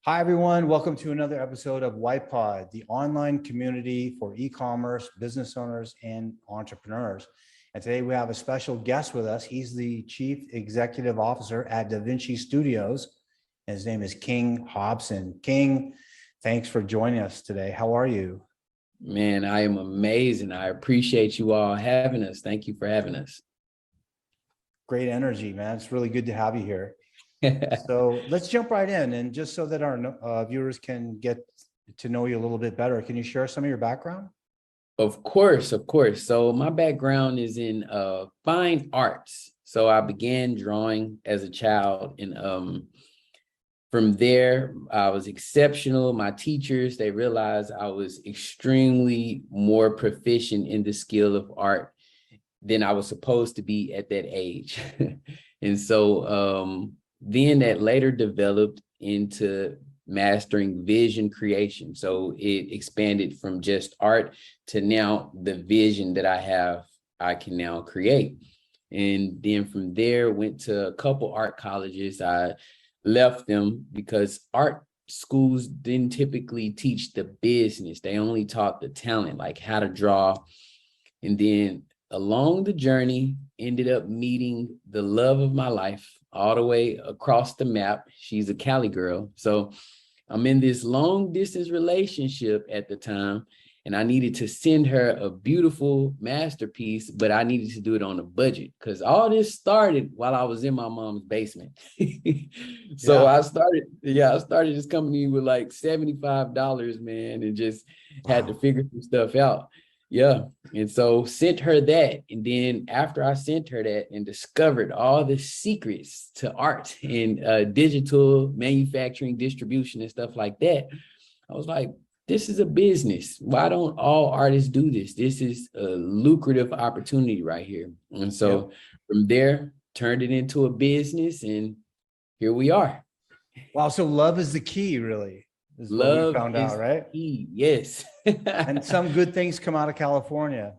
Hi, everyone. Welcome to another episode of Wytpod, the online community for e-commerce business owners and entrepreneurs. And today we have a special guest with us. He's the Chief Executive Officer at Da Vinci Studios. And his name is King Hobson. King, thanks for joining us today. How are you? Man, I am amazing. I appreciate you all having us. Thank you for having us. Great energy, man. It's really good to have you here. So let's jump right in. And just so that our viewers can get to know you a little bit better, can you share some of your background? Of course, of course. So my background is in fine arts. So I began drawing as a child, and from there, I was exceptional. My teachers, they realized I was extremely more proficient in the skill of art than I was supposed to be at that age. And so then that later developed into mastering vision creation. So it expanded from just art to now the vision that I have, I can now create. And then from there, went to a couple art colleges. I left them because art schools didn't typically teach the business. They only taught the talent, like how to draw. And then along the journey, ended up meeting the love of my life all the way across the map. She's a Cali girl. So I'm in this long distance relationship at the time, and I needed to send her a beautiful masterpiece, but I needed to do it on a budget because all this started while I was in my mom's basement. So I started this company with like $75, man, and just had to figure some stuff out. Yeah. And so sent her that. And then after I sent her that and discovered all the secrets to art and digital manufacturing, distribution and stuff like that, I was like, this is a business. Why don't all artists do this? This is a lucrative opportunity right here. And so from there, turned it into a business, and here we are. Wow. So love is the key, really. Is what we found out, right? Key. Yes. And some good things come out of California.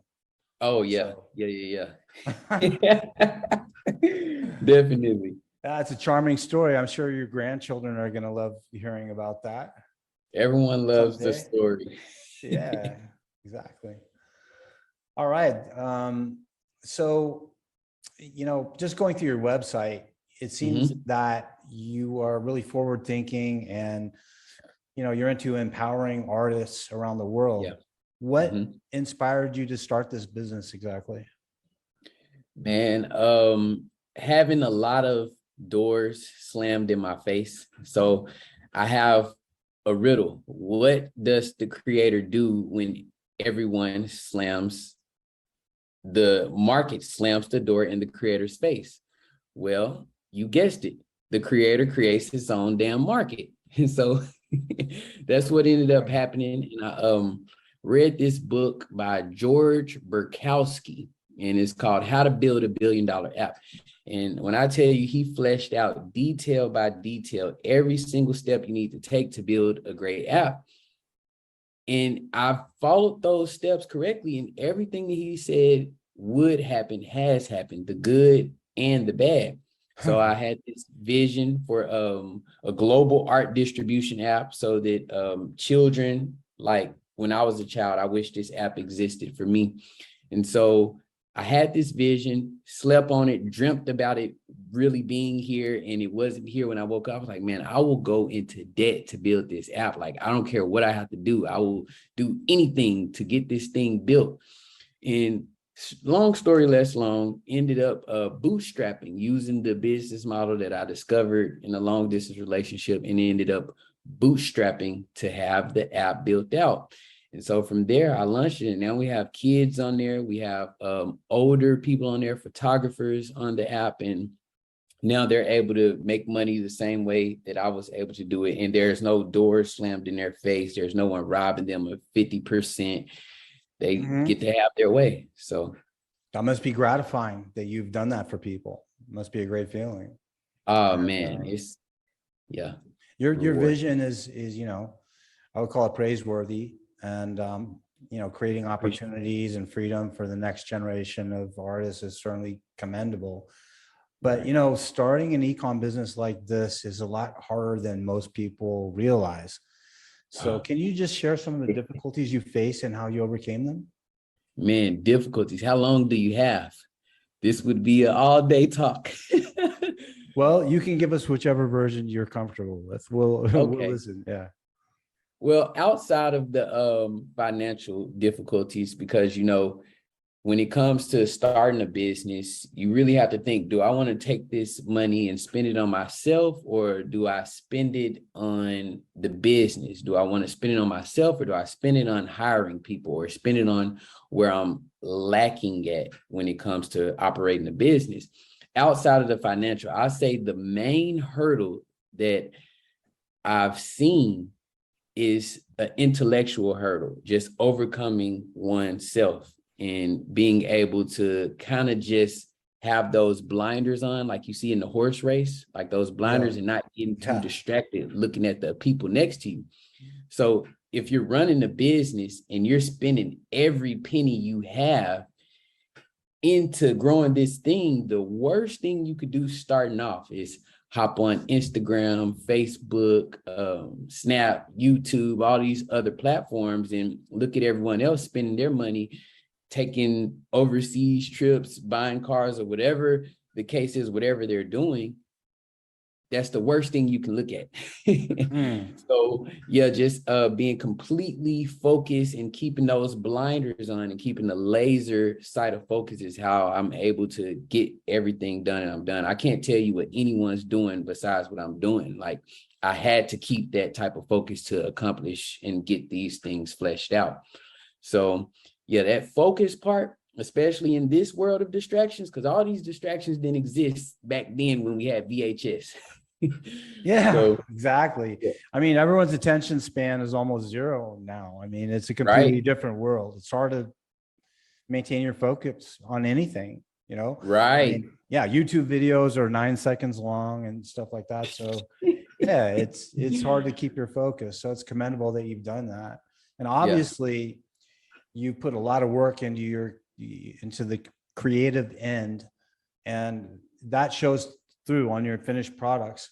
Oh, yeah. So. Yeah. Definitely. That's a charming story. I'm sure your grandchildren are going to love hearing about that. Everyone loves the story. Yeah, exactly. All right. So, just going through your website, it seems that you are really forward thinking and you're into empowering artists around the world. Yeah. What inspired you to start this business exactly? Man, having a lot of doors slammed in my face. So I have a riddle. What does the creator do when everyone the market slams the door in the creator's face? Well, you guessed it. The creator creates his own damn market. And so that's what ended up happening. And I read this book by George Burkowski, and it's called How to Build a $1 Billion App. And when I tell you, he fleshed out detail by detail every single step you need to take to build a great app. And I followed those steps correctly, and everything that he said would happen has happened, the good and the bad. So I had this vision for a global art distribution app so that children, like when I was a child, I wish this app existed for me. And so I had this vision, slept on it, dreamt about it really being here, and it wasn't here when I woke up. I was like, man, I will go into debt to build this app. Like, I don't care what I have to do. I will do anything to get this thing built. And long story less long, ended up bootstrapping using the business model that I discovered in a long distance relationship, and ended up bootstrapping to have the app built out. And so from there, I launched it, and now we have kids on there. We have older people on there, photographers on the app, and now they're able to make money the same way that I was able to do it. And there's no doors slammed in their face. There's no one robbing them of 50%. They get to have their way. So that must be gratifying that you've done that for people. It must be a great feeling. Oh, man, it's your vision is I would call it praiseworthy, and creating opportunities and freedom for the next generation of artists is certainly commendable. But, Right. you know, starting an ecom business like this is a lot harder than most people realize. So can you just share some of the difficulties you face and how you overcame them? Man, difficulties. How long do you have? This would be an all-day talk. Well, you can give us whichever version you're comfortable with. We'll Okay. listen. Yeah. Well, outside of the financial difficulties, because when it comes to starting a business, you really have to think, do I want to take this money and spend it on myself, or do I spend it on the business? Do I want to spend it on myself, or do I spend it on hiring people, or spend it on where I'm lacking at when it comes to operating a business? Outside of the financial, I say the main hurdle that I've seen is an intellectual hurdle, just overcoming oneself and being able to kind of just have those blinders on, like you see in the horse race, like those Yeah. blinders, and not getting too Yeah. distracted looking at the people next to you. So if you're running a business and you're spending every penny you have into growing this thing, the worst thing you could do starting off is hop on Instagram, Facebook, Snap, YouTube, all these other platforms, and look at everyone else spending their money, taking overseas trips, buying cars, or whatever the case is, whatever they're doing. That's the worst thing you can look at. Hmm. So yeah, just being completely focused and keeping those blinders on and keeping the laser sight of focus is how I'm able to get everything done, and I'm done. I can't tell you what anyone's doing besides what I'm doing. Like, I had to keep that type of focus to accomplish and get these things fleshed out. So yeah, that focus part, especially in this world of distractions, because all these distractions didn't exist back then when we had VHS. Yeah, So exactly. yeah, I mean, everyone's attention span is almost zero now. I mean, it's a completely right, different world. It's hard to maintain your focus on anything, you know? I right. mean, yeah, YouTube videos are 9 seconds long and stuff like that. So yeah, it's hard to keep your focus. So it's commendable that you've done that. And Yeah, obviously you put a lot of work into the creative end, and that shows through on your finished products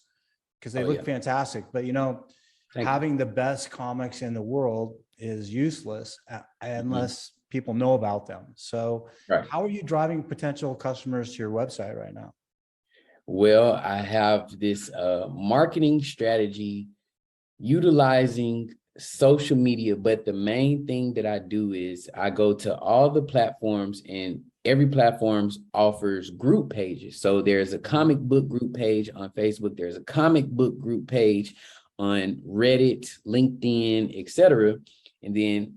because they oh look yeah, fantastic. But you know, thank you. having the best comics in the world is useless Mhm. unless people know about them. So Right. how are you driving potential customers to your website right now? Well, I have this marketing strategy utilizing social media, but the main thing that I do is I go to all the platforms, and every platform offers group pages. So there's a comic book group page on Facebook, there's a comic book group page on Reddit, LinkedIn, etc. And then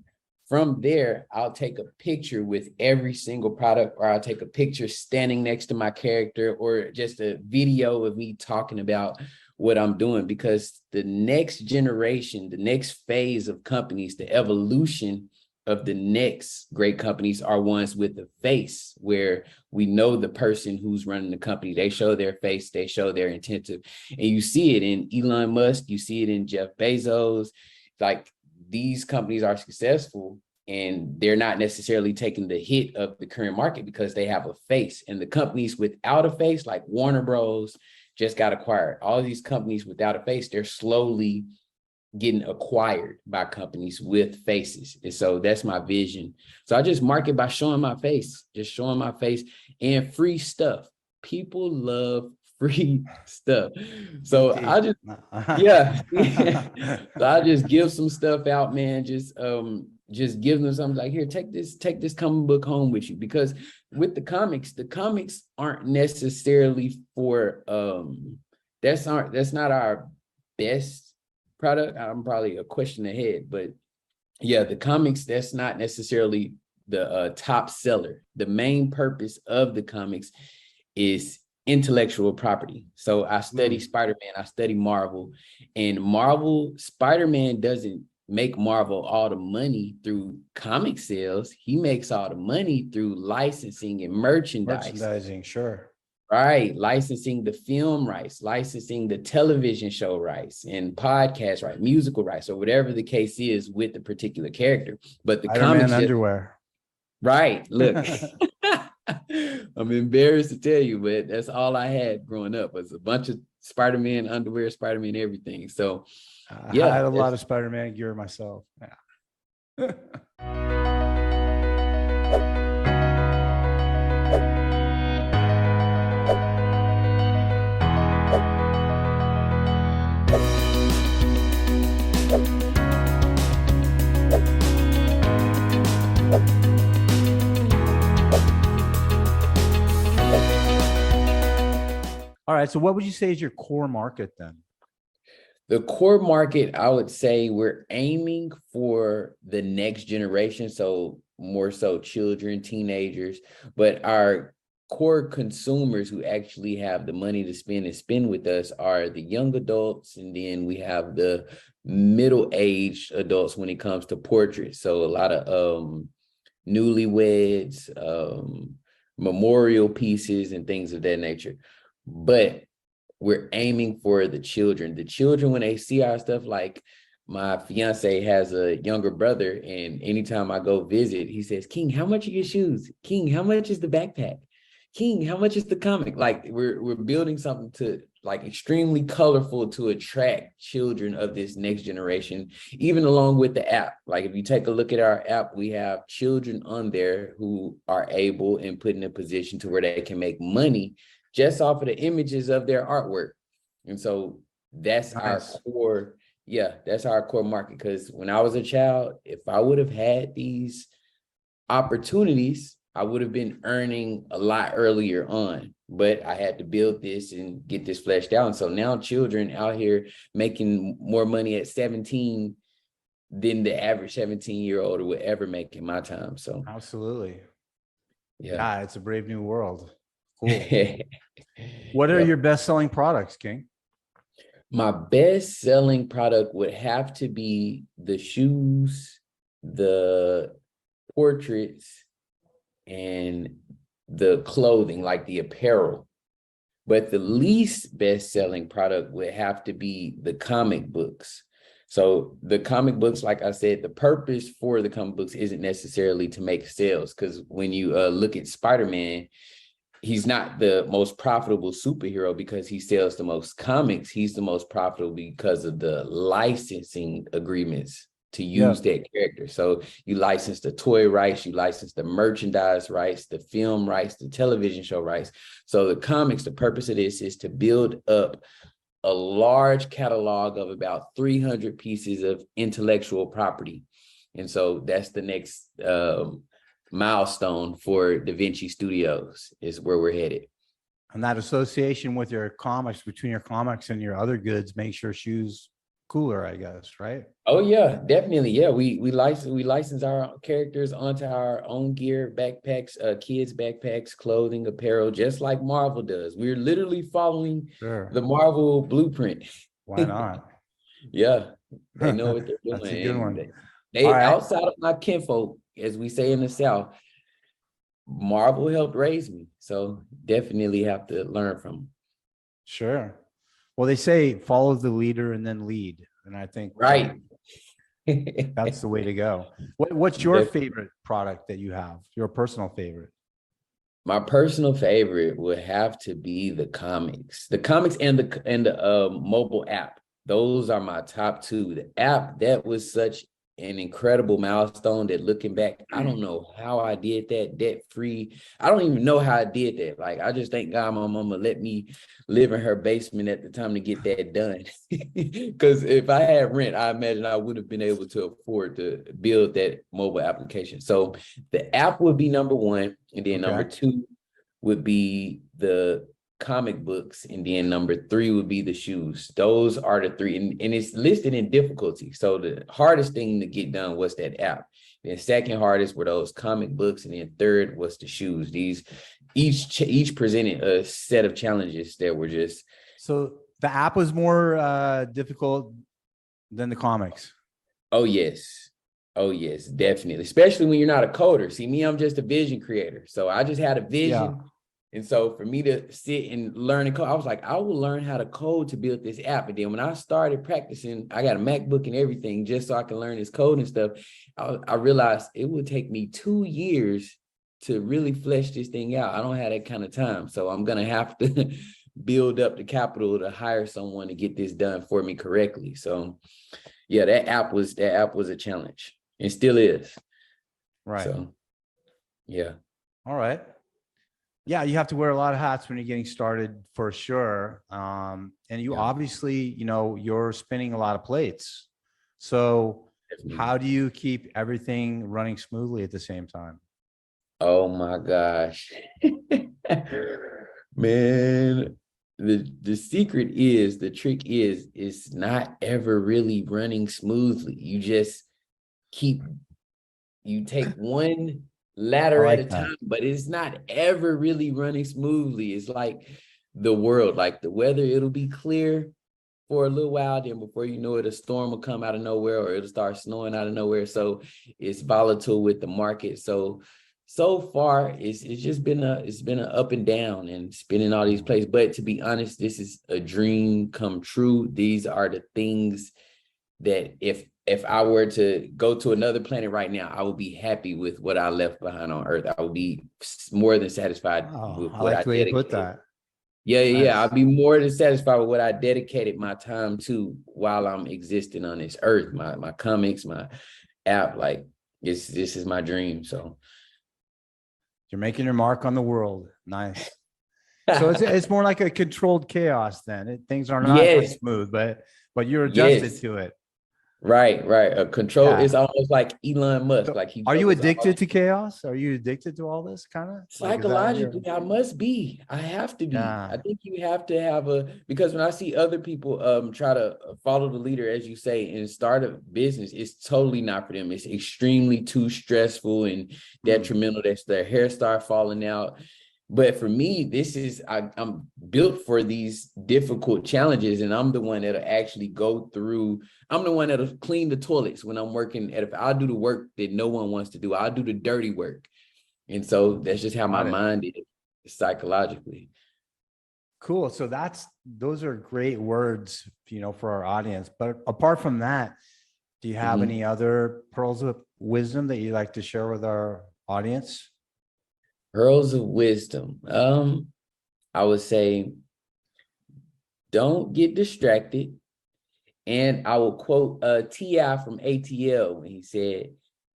from there, I'll take a picture with every single product, or I'll take a picture standing next to my character, or just a video of me talking about what I'm doing, because the next generation, the next phase of companies, the evolution of the next great companies are ones with a face where we know the person who's running the company. They show their face, they show their intentive, and you see it in Elon Musk, you see it in Jeff Bezos. Like, these companies are successful, and they're not necessarily taking the hit of the current market because they have a face. And the companies without a face, like Warner Bros., just got acquired. All of these companies without a face, they're slowly getting acquired by companies with faces. And so that's my vision. So I just market by showing my face, just showing my face, and free stuff. People love free stuff. So I Guilty. just, yeah. So I just give some stuff out, man. Just give them something like, here, take this comic book home with you. Because with the comics aren't necessarily for that's not our best product. I'm probably a question ahead, but yeah, the comics, that's not necessarily the top seller. The main purpose of the comics is intellectual property. So I study Mm, Spider-Man, I study Marvel, and Marvel, Spider-Man doesn't make Marvel all the money through comic sales. He makes all the money through licensing and merchandise. merchandising, sure. Right, licensing the film rights, licensing the television show rights, and podcast rights, musical rights, or whatever the case is with the particular character. But the Spider-Man comics just underwear. right. Look, I'm embarrassed to tell you, but that's all I had growing up was a bunch of Spider-Man underwear, Spider-Man everything. So I yeah, had a lot of Spider-Man gear myself. Yeah. All right. So what would you say is your core market then? the core market, I would say we're aiming for the next generation. So more so children, teenagers, but our core consumers who actually have the money to spend and spend with us are the young adults. And then we have the middle-aged adults when it comes to portraits. So a lot of newlyweds, memorial pieces and things of that nature. But we're aiming for the children. The children, when they see our stuff, like my fiance has a younger brother, and anytime I go visit, he says, King, how much are your shoes? King, how much is the backpack? King, how much is the comic? Like we're building something to like extremely colorful to attract children of this next generation, even along with the app. Like if you take a look at our app, we have children on there who are able and put in a position to where they can make money just off of the images of their artwork. And so that's our core. Yeah, that's our core market. Because when I was a child, if I would have had these opportunities, I would have been earning a lot earlier on, but I had to build this and get this fleshed out. And so now children out here making more money at 17 than the average 17-year-old would ever make in my time. So absolutely. Yeah, it's a brave new world. Cool. What are your best-selling products, King? My best-selling product would have to be the shoes, the portraits, and the clothing, like the apparel. But the least best-selling product would have to be the comic books. So the comic books, like I said, the purpose for the comic books isn't necessarily to make sales, because when you look at Spider-Man, he's not the most profitable superhero because he sells the most comics. He's the most profitable because of the licensing agreements to use that character. So you license the toy rights, you license the merchandise rights, the film rights, the television show rights. So the comics, the purpose of this is to build up a large catalog of about 300 pieces of intellectual property. And so that's the next milestone for Da Vinci Studios, is where we're headed. And that association with your comics, between your comics and your other goods, makes your shoes cooler, I guess, right? Oh yeah, definitely. Yeah, we license our characters onto our own gear, backpacks, kids backpacks, clothing, apparel, just like Marvel does. We're literally following the Marvel blueprint. Why not? Yeah, they know what they're doing. That's a good one. They outside of my kinfolk, as we say in the South, Marvel helped raise me. So definitely have to learn from them. Sure. Well, they say follow the leader and then lead. And I think that's the way to go. What's your favorite product that you have? Your personal favorite? My personal favorite would have to be the comics and the mobile app. Those are my top two. The app, that was such an incredible milestone that, looking back, I don't know how I did that debt-free. I don't even know how I did that. Like, I just thank God my mama let me live in her basement at the time to get that done. Because if I had rent, I imagine I would have been able to afford to build that mobile application. So the app would be number one. And then number two would be the comic books, and then number three would be the shoes. Those are the three, and it's listed in difficulty. So the hardest thing to get done was that app. Then second hardest were those comic books, and then third was the shoes. These each presented a set of challenges that were just. So the app was more difficult than the comics. Oh yes, definitely. Especially when you're not a coder. See, me, I'm just a vision creator. So I just had a vision. Yeah. And so for me to sit and learn and code, I was like, I will learn how to code to build this app. And then when I started practicing, I got a MacBook and everything just so I can learn this code and stuff. I realized it would take me 2 years to really flesh this thing out. I don't have that kind of time. So I'm gonna have to build up the capital to hire someone to get this done for me correctly. So yeah, that app was a challenge and still is. Right. So yeah. All right. Yeah, you have to wear a lot of hats when you're getting started for sure. And you obviously, you're spinning a lot of plates. So how do you keep everything running smoothly at the same time? Oh my gosh. Man, the secret is, the trick is, it's not ever really running smoothly. You take one ladder at a time, but it's not ever really running smoothly. It's like the world, like the weather, it'll be clear for a little while, then before you know it, a storm will come out of nowhere, or it'll start snowing out of nowhere. So it's volatile with the market. So far it's just been an up and down and spinning all these places. But to be honest, this is a dream come true. These are the things that if I were to go to another planet right now, I would be happy with what I left behind on Earth. I would be more than satisfied with what I like the way you put dedicated. that. Yeah. I'll be more than satisfied with what I dedicated my time to while I'm existing on this earth. My comics, my app, like this is my dream. So you're making your mark on the world. Nice. So it's more like a controlled chaos then. Things are not smooth, but you're adjusted to it. Right. A control is almost like Elon Musk. So like are you addicted to chaos? Are you addicted to all this kind of? Psychologically, I must be. I have to be. Yeah. I think you have to have because when I see other people try to follow the leader, as you say, and start a business, it's totally not for them. It's extremely too stressful and detrimental. That's their hair start falling out. But for me, I'm built for these difficult challenges, and I'm the one that'll actually go through. I'm the one that'll clean the toilets when I'm working. I'll do the work that no one wants to do. I'll do the dirty work. And so that's just how my mind is psychologically. Cool. So those are great words, for our audience. But apart from that, do you have any other pearls of wisdom that you'd like to share with our audience? Pearls of wisdom. I would say, don't get distracted. And I will quote T.I. from ATL when he said,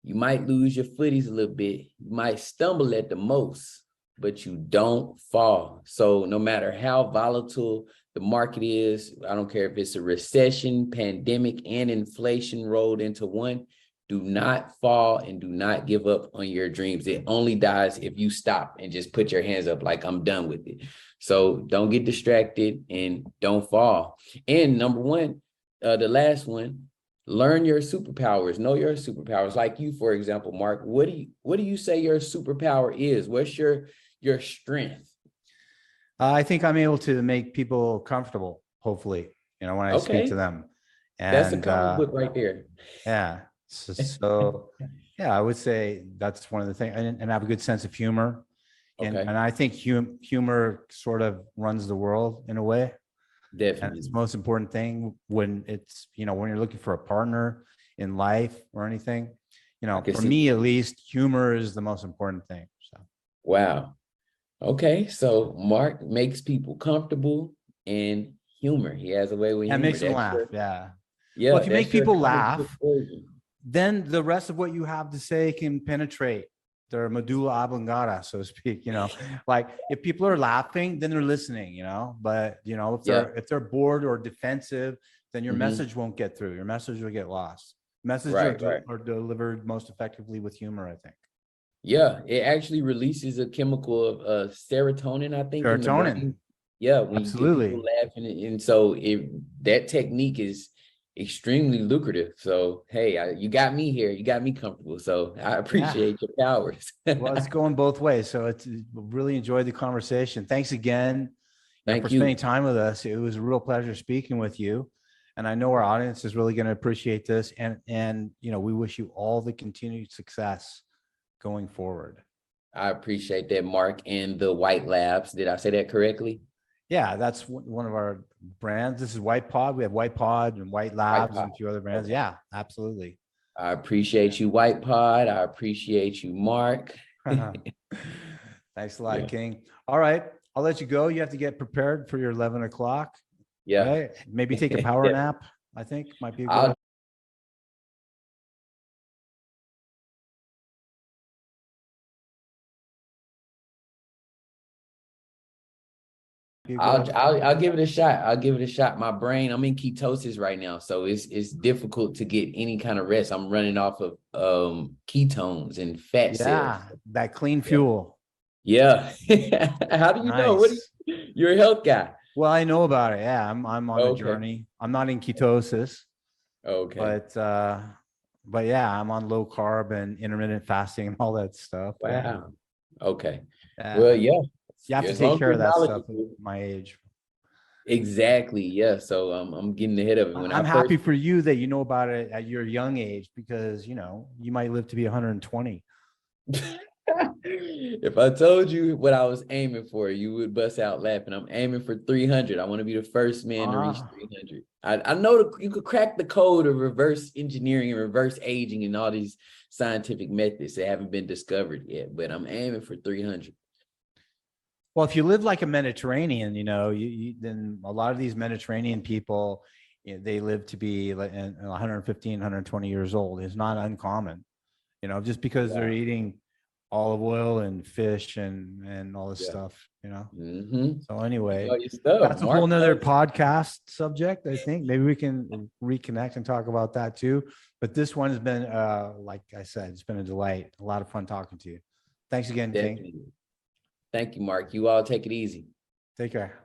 you might lose your footies a little bit. You might stumble at the most, but you don't fall. So no matter how volatile the market is, I don't care if it's a recession, pandemic, and inflation rolled into one, do not fall and do not give up on your dreams. It only dies if you stop and just put your hands up like I'm done with it. So don't get distracted and don't fall. And number one, the last one, learn your superpowers, know your superpowers. Like you, for example, Mark, what do you say your superpower is? What's your strength? I think I'm able to make people comfortable, hopefully, when I speak to them. And that's a comic book right there. Yeah. So yeah, I would say that's one of the things, and have a good sense of humor. And I think humor sort of runs the world in a way. Definitely. And it's the most important thing when it's, when you're looking for a partner in life or anything, for me, at least, humor is the most important thing. So. Wow. Okay. So Mark makes people comfortable and humor. He has a way with humor. And makes them laugh. Yeah. Yeah. Well, if you make people laugh, then the rest of what you have to say can penetrate their medulla oblongata, so to speak. Like if people are laughing, then they're listening, but if they're bored or defensive, then your message won't get through. Your message will get lost. Messages are delivered most effectively with humor, I think. Yeah, it actually releases a chemical of serotonin, I think. Serotonin. In the brain. Yeah, when absolutely. You get people laughing, and so that technique is extremely lucrative. So hey, you got me here. You got me comfortable. So I appreciate your powers. Well, it's going both ways. So it's really enjoyed the conversation. Thanks again for spending time with us. It was a real pleasure speaking with you. And I know our audience is really going to appreciate this. And we wish you all the continued success going forward. I appreciate that, Mark. And the White Labs. Did I say that correctly? Yeah, that's one of our brands. This is Wytpod. We have Wytpod and White Labs and a few other brands. Yeah, absolutely. I appreciate you, Wytpod. I appreciate you, Mark. Thanks a lot, Yeah. King. All right. I'll let you go. You have to get prepared for your 11 o'clock. Yeah. Right? Maybe take a power Yeah. nap. I think might be a good I'll be a good I'll give it a shot. I'll give it a shot. My brain, I'm in ketosis right now, so it's difficult to get any kind of rest. I'm running off of ketones and fat cells. Yeah, that clean Yeah. fuel. Yeah. How do you know? Nice. You're a health guy. Well, I know about it. Yeah, I'm on a Okay. journey. I'm not in ketosis, Okay. but yeah, I'm on low carb and intermittent fasting and all that stuff. Wow. Okay. Well, Yeah, yeah. you have to As long take as care you're of that stuff at knowledgeable. my age. Exactly. Yeah. So I'm getting ahead of it. When I I'm first happy for you that you know about it at your young age because you might live to be 120. if I told you what I was aiming for, you would bust out laughing. I'm aiming for 300. I want to be the first man to reach Ah, 300. I know you could crack the code of reverse engineering and reverse aging and all these scientific methods that haven't been discovered yet, but I'm aiming for 300. well, if you live like a Mediterranean, then a lot of these Mediterranean people, they live to be like 115, 120 years old. It's not uncommon, just because they're Wow. eating olive oil and fish and all this Yeah. stuff. Mm-hmm. So You anyway, know your stuff. that's a whole Mark nother knows. podcast subject. I think maybe we can reconnect and talk about that too. But this one has been, like I said, it's been a delight. A lot of fun talking to you. Thanks again, King. Definitely. Thank you, Mark. You all take it easy. Take care.